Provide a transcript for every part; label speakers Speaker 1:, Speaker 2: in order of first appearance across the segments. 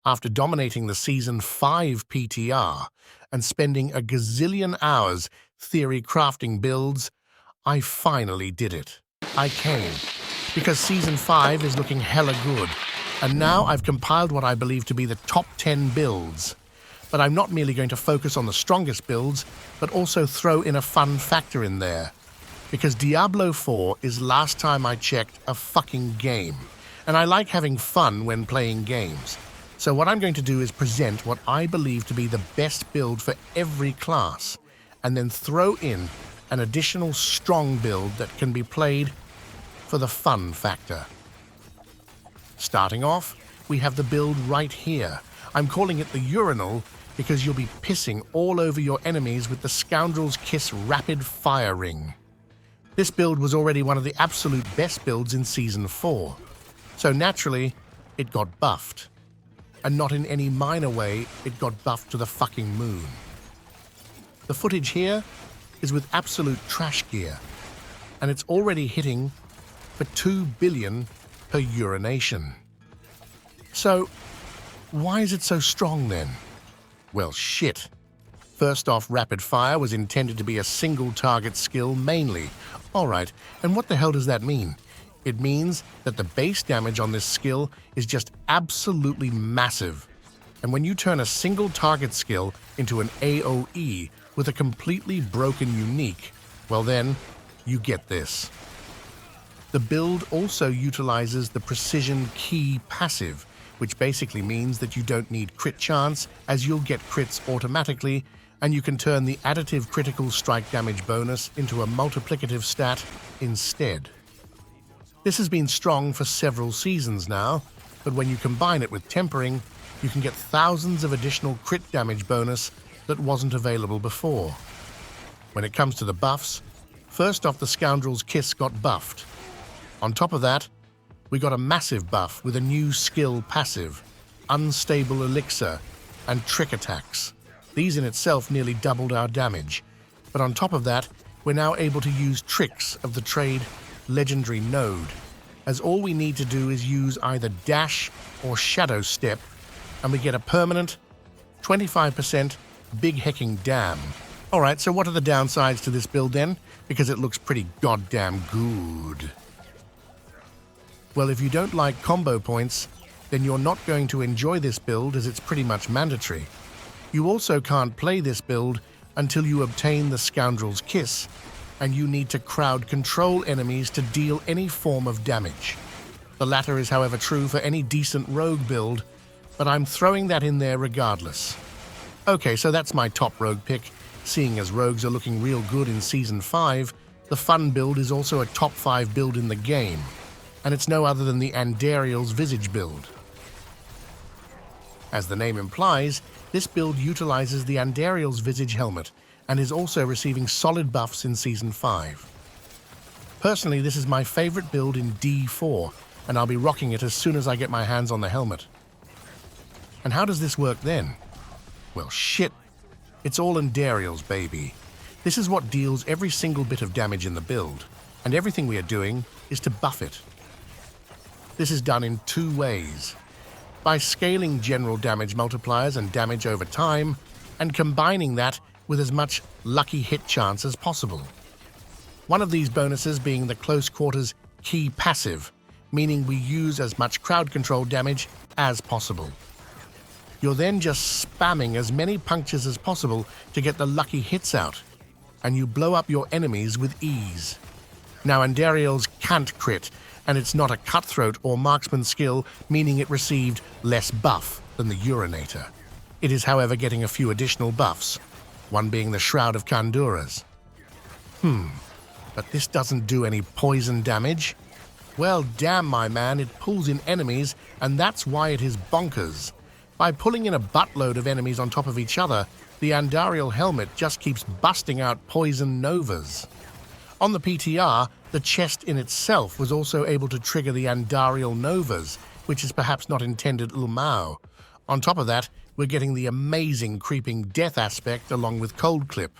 Speaker 1: After dominating the Season 5 PTR and spending a gazillion hours theory crafting builds, I finally did it. I came, because Season 5 is looking hella good, and now I've compiled what I believe to be the top 10 builds. But I'm not merely going to focus on the strongest builds, but also throw in a fun factor in there. Because Diablo 4 is, last time I checked, a fucking game. And I like having fun when playing games. So what I'm going to do is present what I believe to be the best build for every class, and then throw in an additional strong build that can be played for the fun factor. Starting off, we have the build right here. I'm calling it the urinal because you'll be pissing all over your enemies with the Scoundrel's Kiss Rapid Fire Ring. This build was already one of the absolute best builds in Season 4, so naturally, it got buffed. And not in any minor way, it got buffed to the fucking moon. The footage here is with absolute trash gear, and it's already hitting for 2 billion per urination. So, why is it so strong then? Well, shit. First off, Rapid Fire was intended to be a single target skill mainly. Alright, and what the hell does that mean? It means that the base damage on this skill is just absolutely massive. And when you turn a single target skill into an AoE with a completely broken unique, well then, you get this. The build also utilizes the Precision Key passive, which basically means that you don't need crit chance, as you'll get crits automatically, and you can turn the additive critical strike damage bonus into a multiplicative stat instead. This has been strong for several seasons now, but when you combine it with tempering, you can get thousands of additional crit damage bonus that wasn't available before. When it comes to the buffs, first off, the Scoundrel's Kiss got buffed. On top of that, we got a massive buff with a new skill passive, Unstable Elixir, and Trick Attacks. These in itself nearly doubled our damage, but on top of that, we're now able to use tricks of the trade Legendary Node, as all we need to do is use either Dash or Shadow Step, and we get a permanent 25% Big Hecking Damn. Alright, so what are the downsides to this build then? Because it looks pretty goddamn good. Well, if you don't like combo points, then you're not going to enjoy this build as it's pretty much mandatory. You also can't play this build until you obtain the Scoundrel's Kiss, and you need to crowd control enemies to deal any form of damage. The latter is, however, true for any decent rogue build, but I'm throwing that in there regardless. Okay, so that's my top rogue pick. Seeing as rogues are looking real good in Season 5, the fun build is also a top 5 build in the game, and it's no other than the Andariel's Visage build. As the name implies, this build utilizes the Andariel's Visage helmet and is also receiving solid buffs in Season 5. Personally, this is my favorite build in D4, and I'll be rocking it as soon as I get my hands on the helmet. And how does this work then? Well, shit. It's all Andariel's, baby. This is what deals every single bit of damage in the build, and everything we are doing is to buff it. This is done in 2 ways. By scaling general damage multipliers and damage over time, and combining that with as much lucky hit chance as possible. One of these bonuses being the Close Quarters Key passive, meaning we use as much crowd control damage as possible. You're then just spamming as many punctures as possible to get the lucky hits out, and you blow up your enemies with ease. Now, Andariel's can't crit, and it's not a cutthroat or marksman skill, meaning it received less buff than the Urinator. It is, however, getting a few additional buffs, one being the Shroud of Kandura's. But this doesn't do any poison damage? Well, damn, my man, it pulls in enemies, and that's why it is bonkers. By pulling in a buttload of enemies on top of each other, the Andariel helmet just keeps busting out poison novas. On the PTR, the chest in itself was also able to trigger the Andariel novas, which is perhaps not intended Ulmao. On top of that, we're getting the amazing creeping death aspect along with Cold Clip.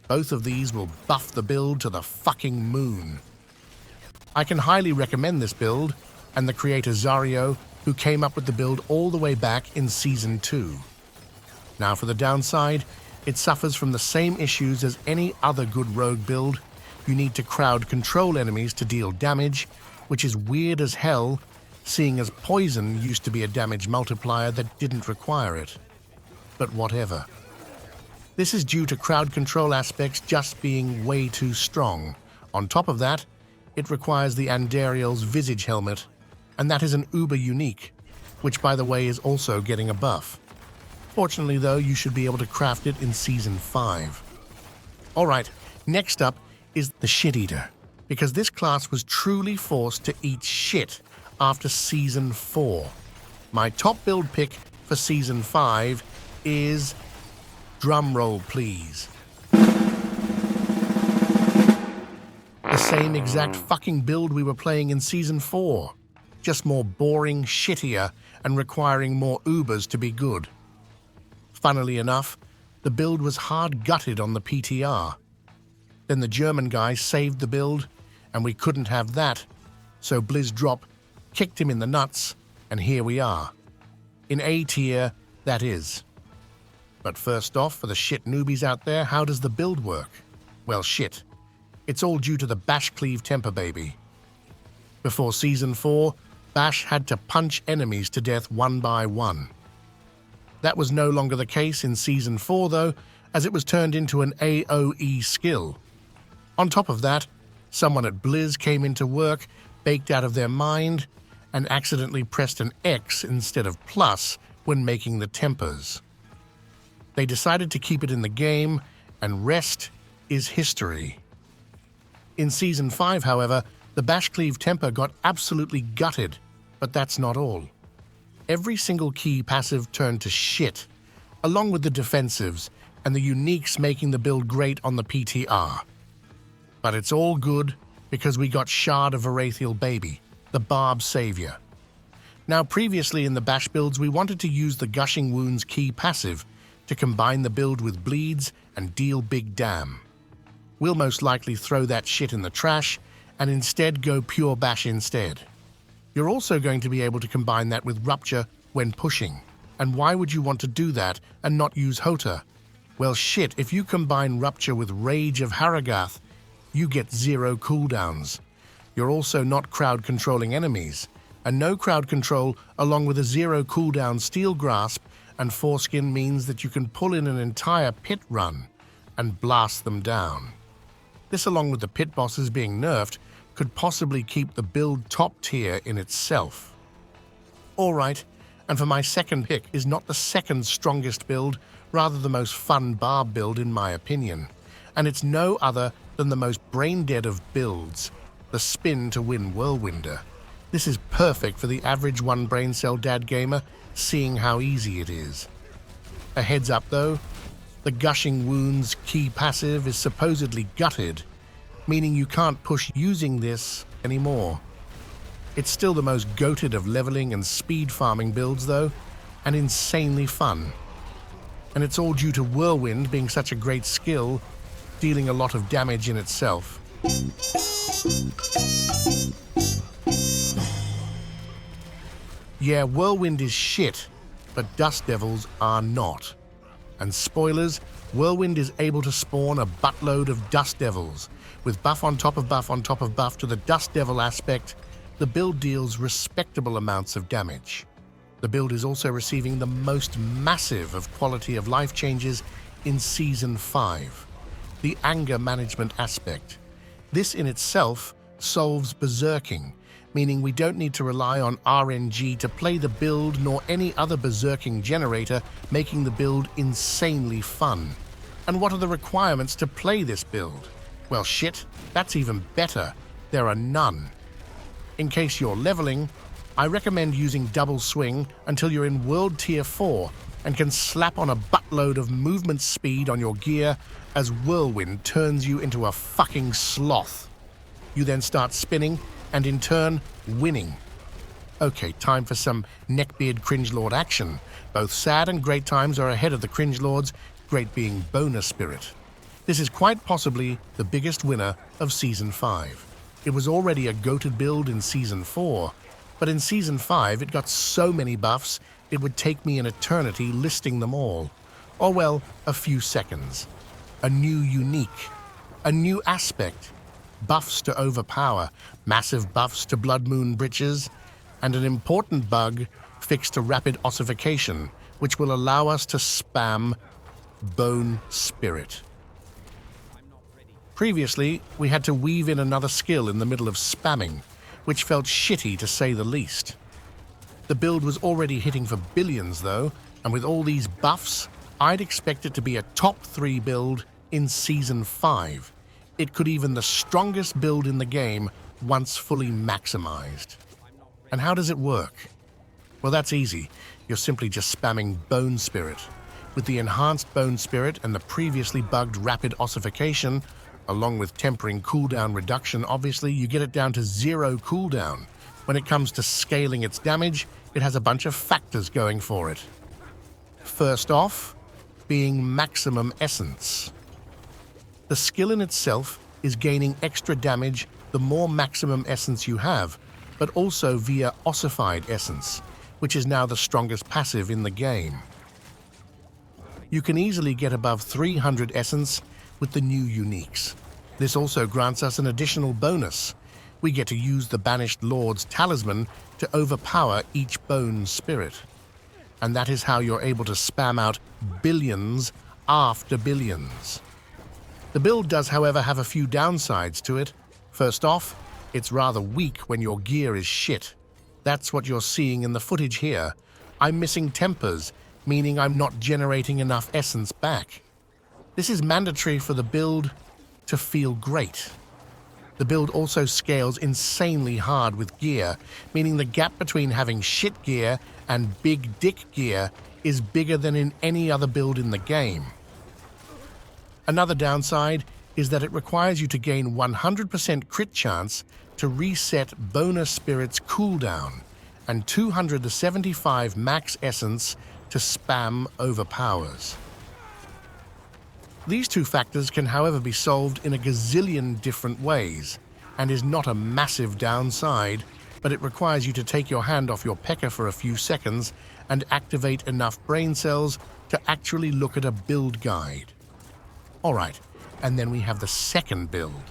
Speaker 1: Both of these will buff the build to the fucking moon. I can highly recommend this build, and the creator Zario who came up with the build all the way back in Season 2. Now for the downside, it suffers from the same issues as any other good rogue build. You need to crowd control enemies to deal damage, which is weird as hell, seeing as poison used to be a damage multiplier that didn't require it. But whatever. This is due to crowd control aspects just being way too strong. On top of that, it requires the Andariel's Visage Helmet, and that is an uber unique, which by the way is also getting a buff. Fortunately though, you should be able to craft it in Season 5. Alright, next up is the Shit Eater, because this class was truly forced to eat shit after Season 4. My top build pick for Season 5 is, drumroll please, the same exact fucking build we were playing in Season 4, just more boring, shittier, and requiring more Ubers to be good. Funnily enough, the build was hard-gutted on the PTR. Then the German guy saved the build, and we couldn't have that, so Blizzdrop kicked him in the nuts, and here we are. In A tier, that is. But first off, for the shit newbies out there, how does the build work? Well, shit. It's all due to the Bash Cleave Temper baby. Before Season 4, Bash had to punch enemies to death one by one. That was no longer the case in Season 4 though, as it was turned into an AoE skill. On top of that, someone at Blizz came into work, baked out of their mind, and accidentally pressed an X instead of plus when making the tempers. They decided to keep it in the game, and rest is history. In Season 5, however, the Bash Cleave Temper got absolutely gutted, but that's not all. Every single key passive turned to shit, along with the defensives and the uniques making the build great on the PTR. But it's all good because we got Shard of Varathiel Baby, the Barb Savior. Now previously in the Bash builds we wanted to use the Gushing Wounds key passive to combine the build with bleeds and deal big dam. We'll most likely throw that shit in the trash and instead go pure Bash instead. You're also going to be able to combine that with Rupture when pushing. And why would you want to do that and not use Hota? Well shit, if you combine Rupture with Rage of Haragath, you get 0 cooldowns. You're also not crowd controlling enemies, and no crowd control along with a 0 cooldown Steel Grasp and Foreskin means that you can pull in an entire pit run and blast them down. This along with the pit bosses being nerfed could possibly keep the build top tier in itself. Alright, and for my second pick is not the second strongest build, rather the most fun Barb build in my opinion, and it's no other than the most brain-dead of builds, the Spin to Win Whirlwinder. This is perfect for the average one brain cell dad gamer, seeing how easy it is. A heads up though, the Gushing Wounds key passive is supposedly gutted, meaning you can't push using this anymore. It's still the most goated of leveling and speed farming builds though, and insanely fun. And it's all due to Whirlwind being such a great skill, dealing a lot of damage in itself. Yeah, Whirlwind is shit, but Dust Devils are not. And spoilers, Whirlwind is able to spawn a buttload of Dust Devils. With buff on top of buff on top of buff to the Dust Devil aspect, the build deals respectable amounts of damage. The build is also receiving the most massive of quality of life changes in Season 5, the anger management aspect. This in itself solves berserking, meaning we don't need to rely on RNG to play the build nor any other berserking generator, making the build insanely fun. And what are the requirements to play this build? Well shit, that's even better. There are none. In case you're leveling, I recommend using Double Swing until you're in World Tier 4 and can slap on a buttload of movement speed on your gear as Whirlwind turns you into a fucking sloth. You then start spinning and in turn, winning. Okay, time for some neckbeard cringelord action. Both sad and great times are ahead of the cringelords, great being bonus spirit. This is quite possibly the biggest winner of Season 5. It was already a goated build in Season 4, But in Season 5, it got so many buffs, it would take me an eternity listing them all. Or, well, a few seconds. A new unique, a new aspect, buffs to overpower, massive buffs to Blood Moon Breaches, and an important bug fixed to rapid ossification, which will allow us to spam Bone Spirit. Previously, we had to weave in another skill in the middle of spamming, which felt shitty to say the least. The build was already hitting for billions though, and with all these buffs, I'd expect it to be a top 3 build in Season 5. It could even the strongest build in the game once fully maximized. And how does it work? Well, that's easy. You're simply just spamming Bone Spirit. With the enhanced Bone Spirit and the previously bugged rapid ossification, along with tempering cooldown reduction, obviously, you get it down to 0 cooldown. When it comes to scaling its damage, it has a bunch of factors going for it. First off, being maximum essence. The skill in itself is gaining extra damage the more maximum essence you have, but also via ossified essence, which is now the strongest passive in the game. You can easily get above 300 essence with the new uniques. This also grants us an additional bonus. We get to use the Banished Lord's Talisman to overpower each Bone Spirit. And that is how you're able to spam out billions after billions. The build does, however, have a few downsides to it. First off, it's rather weak when your gear is shit. That's what you're seeing in the footage here. I'm missing tempers, meaning I'm not generating enough essence back. This is mandatory for the build to feel great. The build also scales insanely hard with gear, meaning the gap between having shit gear and big dick gear is bigger than in any other build in the game. Another downside is that it requires you to gain 100% crit chance to reset Bonus Spirit's cooldown and 275 max essence to spam overpowers. These two factors can, however, be solved in a gazillion different ways, and is not a massive downside, but it requires you to take your hand off your pecker for a few seconds and activate enough brain cells to actually look at a build guide. Alright, and then we have the second build.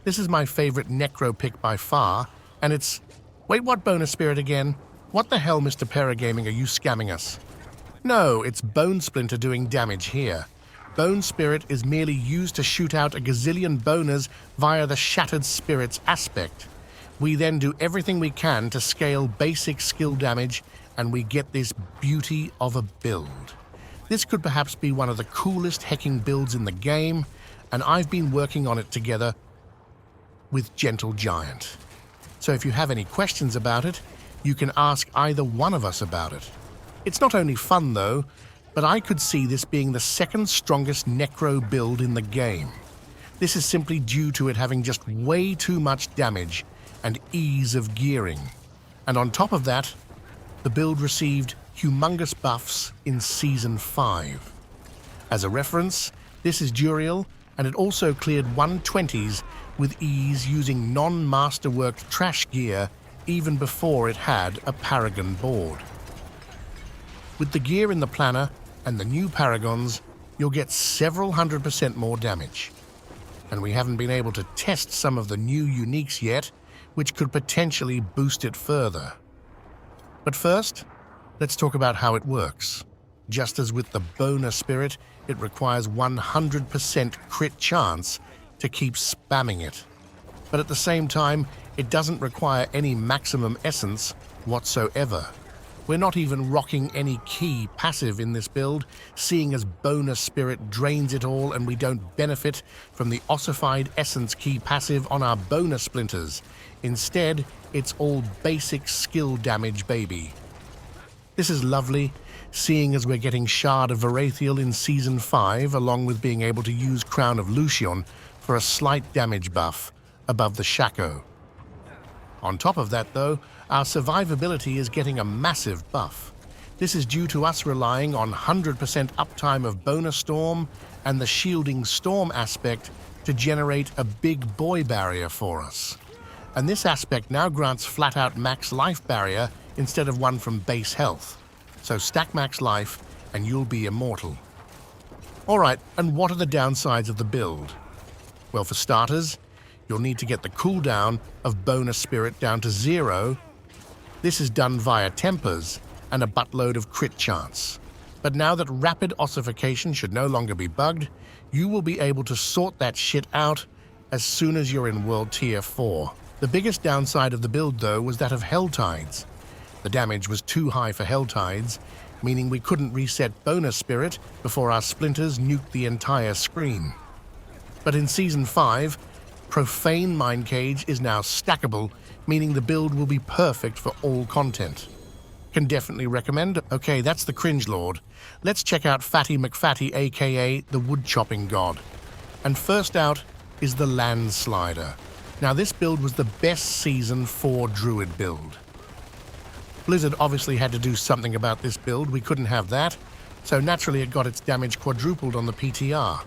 Speaker 1: This is my favorite Necro pick by far, and it's... Wait, what Bonus Spirit again? What the hell, Mr. Paragaming, are you scamming us? No, it's Bone Splinter doing damage here. Bone Spirit is merely used to shoot out a gazillion boners via the Shattered Spirits aspect. We then do everything we can to scale basic skill damage, and we get this beauty of a build. This could perhaps be one of the coolest hacking builds in the game, and I've been working on it together with Gentle Giant. So if you have any questions about it, you can ask either one of us about it. It's not only fun though, but I could see this being the second strongest Necro build in the game. This is simply due to it having just way too much damage and ease of gearing. And on top of that, the build received humongous buffs in Season 5. As a reference, this is Duriel, and it also cleared 120s with ease using non-masterworked trash gear even before it had a Paragon board. With the gear in the planner and the new Paragons, you'll get several 100% more damage. And we haven't been able to test some of the new uniques yet, which could potentially boost it further. But first, let's talk about how it works. Just as with the Bonus Spirit, it requires 100% crit chance to keep spamming it. But at the same time, it doesn't require any maximum essence whatsoever. We're not even rocking any key passive in this build, seeing as Bonus Spirit drains it all and we don't benefit from the ossified essence key passive on our bonus splinters. Instead, it's all basic skill damage, baby. This is lovely, seeing as we're getting Shard of Varathiel in Season 5, along with being able to use Crown of Lucian for a slight damage buff above the Shaco. On top of that, though, our survivability is getting a massive buff. This is due to us relying on 100% uptime of Bonus Storm and the Shielding Storm aspect to generate a big boy barrier for us. and this aspect now grants flat-out max life barrier instead of one from base health. So stack max life and you'll be immortal. Alright, and what are the downsides of the build? Well, for starters, you'll need to get the cooldown of bonus spirit down to 0. This is done via tempers and a buttload of crit chance. But now that rapid ossification should no longer be bugged, you will be able to sort that shit out as soon as you're in World Tier 4. The biggest downside of the build, though, was that of Helltides. The damage was too high for Helltides, meaning we couldn't reset bonus spirit before our splinters nuked the entire screen. But in Season 5, Profane Mind Cage is now stackable, meaning the build will be perfect for all content. Can definitely recommend. Okay, that's the Cringe Lord. Let's check out Fatty McFatty, aka the Wood Chopping God. And first out is the Landslider. Now this build was the best Season 4 Druid build. Blizzard obviously had to do something about this build, we couldn't have that, so naturally it got its damage quadrupled on the PTR.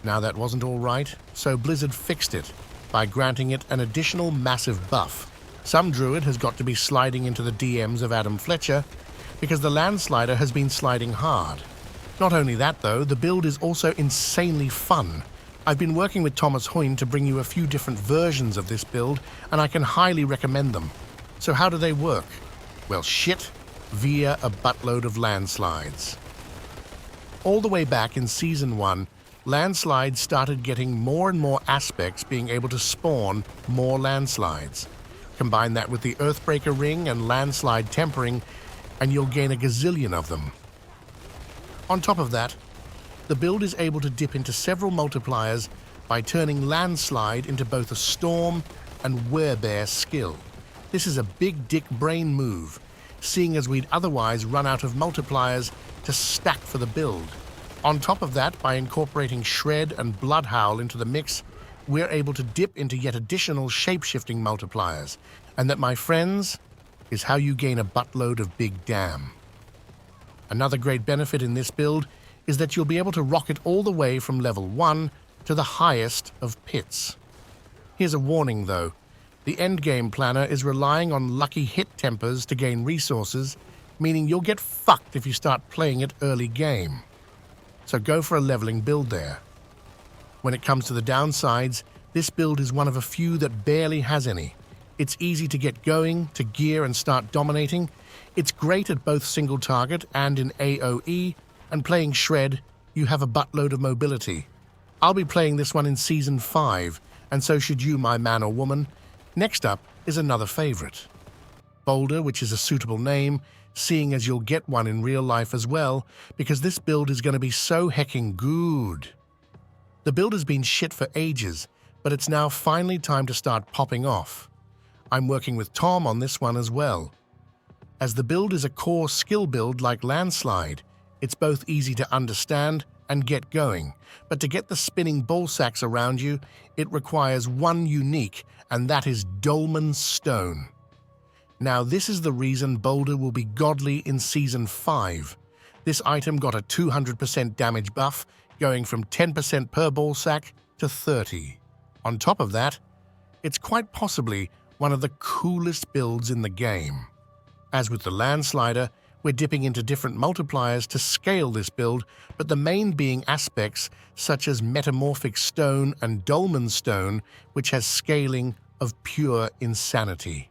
Speaker 1: Now that wasn't all right, so Blizzard fixed it by granting it an additional massive buff. Some Druid has got to be sliding into the DMs of Adam Fletcher because the Landslider has been sliding hard. Not only that though, the build is also insanely fun. I've been working with Thomas Hoyne to bring you a few different versions of this build, and I can highly recommend them. So how do they work? Well, shit, via a buttload of landslides. All the way back in Season 1, landslides started getting more and more aspects being able to spawn more landslides. Combine that with the Earthbreaker Ring and landslide tempering, and you'll gain a gazillion of them. On top of that, the build is able to dip into several multipliers by turning landslide into both a storm and werebear skill. This is a big dick brain move, seeing as we'd otherwise run out of multipliers to stack for the build. On top of that, by incorporating Shred and Bloodhowl into the mix, we're able to dip into yet additional shape-shifting multipliers. And that, my friends, is how you gain a buttload of big damn. Another great benefit in this build is that you'll be able to rocket all the way from level 1 to the highest of pits. Here's a warning though. The endgame planner is relying on lucky hit tempers to gain resources, meaning you'll get fucked if you start playing it early game. So go for a leveling build there. When it comes to the downsides, this build is one of a few that barely has any. It's easy to get going, to gear and start dominating. It's great at both single target and in AoE, and playing Shred, you have a buttload of mobility. I'll be playing this one in Season 5, and so should you, my man or woman. Next up is another favorite. Boulder, which is a suitable name, seeing as you'll get one in real life as well, because this build is going to be so hecking good. The build has been shit for ages, but it's now finally time to start popping off. I'm working with Tom on this one as well. As the build is a core skill build like Landslide, it's both easy to understand and get going, but to get the spinning ball sacks around you, it requires one unique, and that is Dolmen Stone. Now this is the reason Boulder will be godly in Season 5. This item got a 200% damage buff, going from 10% per ball sack to 30. On top of that, it's quite possibly one of the coolest builds in the game. As with the Landslider, we're dipping into different multipliers to scale this build, but the main being aspects such as Metamorphic Stone and Dolmen Stone, which has scaling of pure insanity.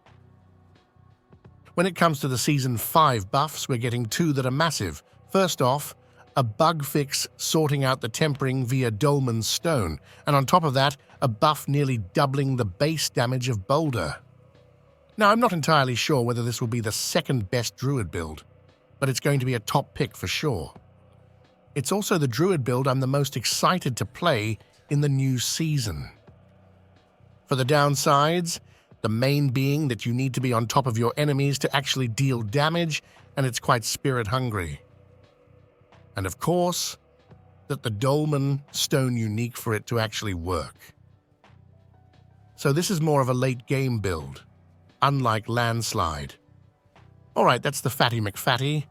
Speaker 1: When it comes to the Season 5 buffs, we're getting two that are massive. First off, a bug fix sorting out the tempering via Dolmen Stone, and on top of that, a buff nearly doubling the base damage of Boulder. Now, I'm not entirely sure whether this will be the second best Druid build, but it's going to be a top pick for sure. It's also the Druid build I'm the most excited to play in the new season. For the downsides, the main being that you need to be on top of your enemies to actually deal damage, and it's quite spirit hungry. And of course, that the Dolmen Stone unique for it to actually work. So this is more of a late game build, unlike Landslide. Alright, that's the Fatty McFatty,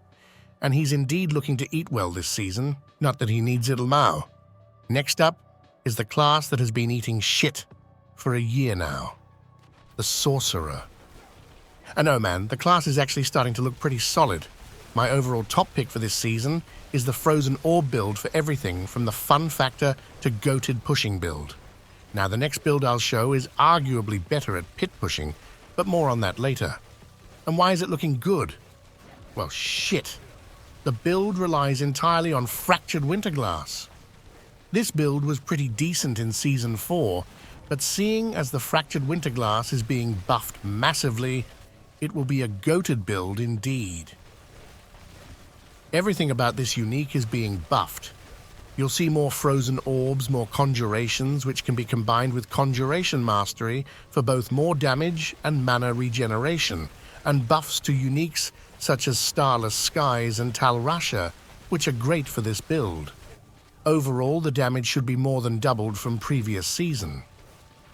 Speaker 1: and he's indeed looking to eat well this season, not that he needs it now. Next up is the class that has been eating shit for a year now. the Sorcerer. And oh man, the class is actually starting to look pretty solid. My overall top pick for this season is the Frozen Orb build for everything from the fun factor to goated pushing build. Now the next build I'll show is arguably better at pit pushing, but more on that later. And why is it looking good? Well, shit. The build relies entirely on Fractured Winterglass. This build was pretty decent in Season 4, but seeing as the Fractured Winterglass is being buffed massively, it will be a goated build indeed. Everything about this unique is being buffed. You'll see more frozen orbs, more conjurations, which can be combined with conjuration mastery for both more damage and mana regeneration, and buffs to uniques such as Starless Skies and Talrasha, which are great for this build. Overall, the damage should be more than doubled from previous season.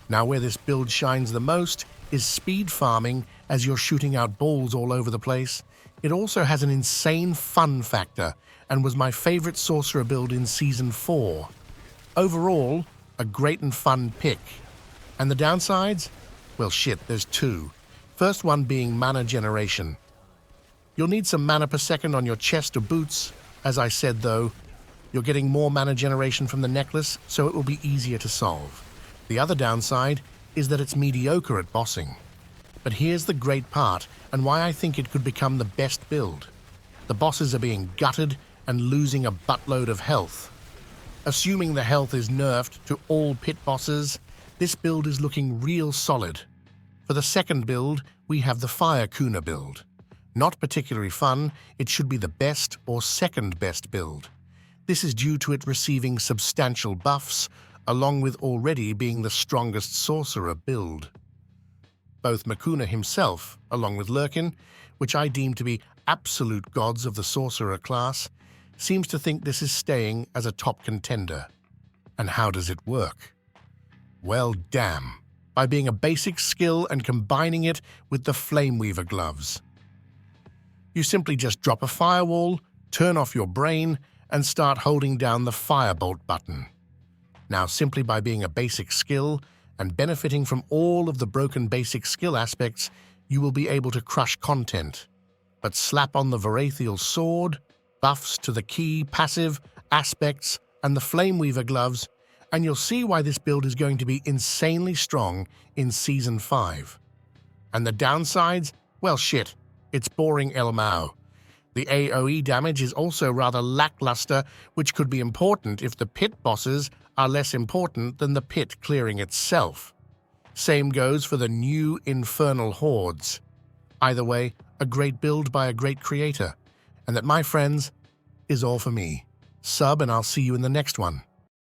Speaker 1: Now where this build shines the most is speed farming as you're shooting out balls all over the place. It also has an insane fun factor and was my favorite sorcerer build in Season 4. Overall, a great and fun pick. And the downsides? Well shit, there's two. First one being mana generation. You'll need some mana per second on your chest or boots. As I said though, you're getting more mana generation from the necklace, so it will be easier to solve. The other downside is that it's mediocre at bossing. But here's the great part, and why I think it could become the best build. The bosses are being gutted and losing a buttload of health. Assuming the health is nerfed to all pit bosses, this build is looking real solid. For the second build, we have the Firekuna build. Not particularly fun, it should be the best or second best build. This is due to it receiving substantial buffs, along with already being the strongest sorcerer build. Both Makuna himself, along with Lurkin, which I deem to be absolute gods of the sorcerer class, seems to think this is staying as a top contender. And how does it work? Well, damn, by being a basic skill and combining it with the Flameweaver gloves. You simply just drop a firewall, turn off your brain, and start holding down the Firebolt button. Now, simply by being a basic skill and benefiting from all of the broken basic skill aspects, you will be able to crush content. But slap on the Varathiel sword, buffs to the key, passive, aspects, and the Flameweaver gloves, and you'll see why this build is going to be insanely strong in Season 5. And the downsides? Well shit, it's boring El Mao. The AoE damage is also rather lackluster, which could be important if the pit bosses are less important than the pit clearing itself. Same goes for the new Infernal Hordes. Either way, a great build by a great creator. And that, my friends, is all for me. Sub and I'll see you in the next one.